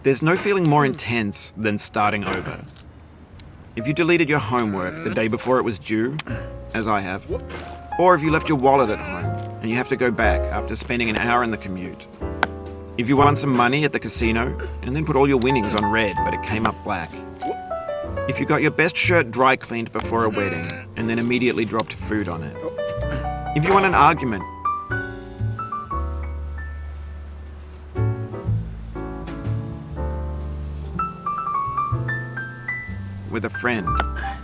There's no feeling more intense than starting over. If you deleted your homework the day before it was due, as I have, or if you left your wallet at home and you have to go back after spending an hour in the commute. If you won some money at the casino and then put all your winnings on red but it came up black. If you got your best shirt dry cleaned before a wedding and then immediately dropped food on it. If you won an argument with a friend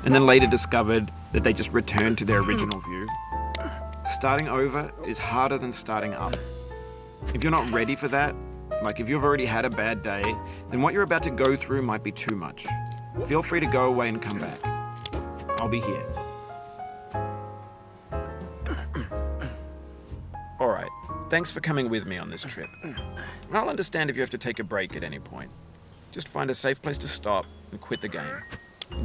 and then later discovered that they just returned to their original view. Starting over is harder than starting up. If you're not ready for that, like if you've already had a bad day, then what you're about to go through might be too much. Feel free to go away and come back. I'll be here. Alright, thanks for coming with me on this trip. I'll understand if you have to take a break at any point. Just find a safe place to stop and quit the game.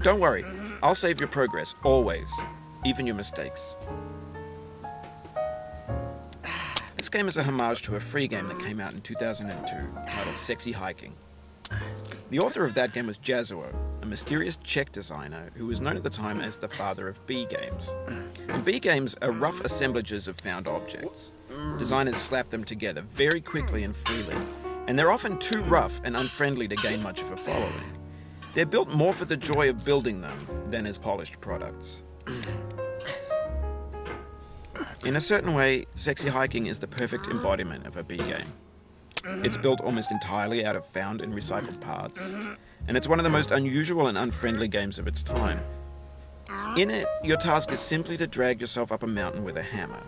Don't worry, I'll save your progress, always, even your mistakes. This game is a homage to a free game that came out in 2002, titled Sexy Hiking. The author of that game was Jazzuo, a mysterious Czech designer who was known at the time as the father of B games. And B games are rough assemblages of found objects. Designers slap them together very quickly and freely, and they're often too rough and unfriendly to gain much of a following. They're built more for the joy of building them than as polished products. In a certain way, Sexy Hiking is the perfect embodiment of a B game. It's built almost entirely out of found and recycled parts, and it's one of the most unusual and unfriendly games of its time. In it, your task is simply to drag yourself up a mountain with a hammer.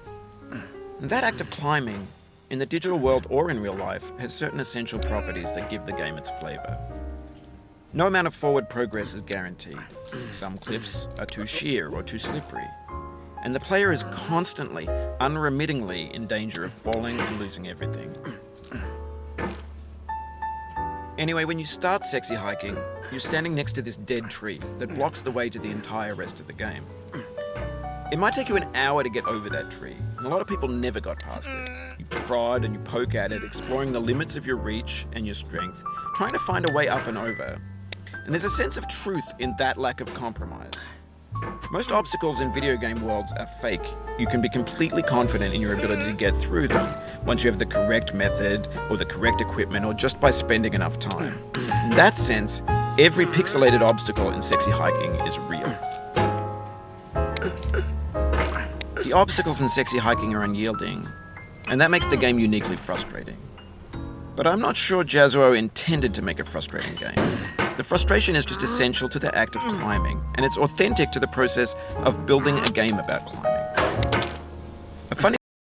And that act of climbing, in the digital world or in real life, has certain essential properties that give the game its flavor. No amount of forward progress is guaranteed. Some cliffs are too sheer or too slippery, and the player is constantly, unremittingly in danger of falling and losing everything. Anyway, when you start Sexy Hiking, you're standing next to this dead tree that blocks the way to the entire rest of the game. It might take you an hour to get over that tree, and a lot of people never got past it. You prod and you poke at it, exploring the limits of your reach and your strength, trying to find a way up and over. And there's a sense of truth in that lack of compromise. Most obstacles in video game worlds are fake. You can be completely confident in your ability to get through them once you have the correct method or the correct equipment or just by spending enough time. In that sense, every pixelated obstacle in Sexy Hiking is real. The obstacles in Sexy Hiking are unyielding, and that makes the game uniquely frustrating. But I'm not sure Jazzuo intended to make a frustrating game. The frustration is just essential to the act of climbing, and it's authentic to the process of building a game about climbing.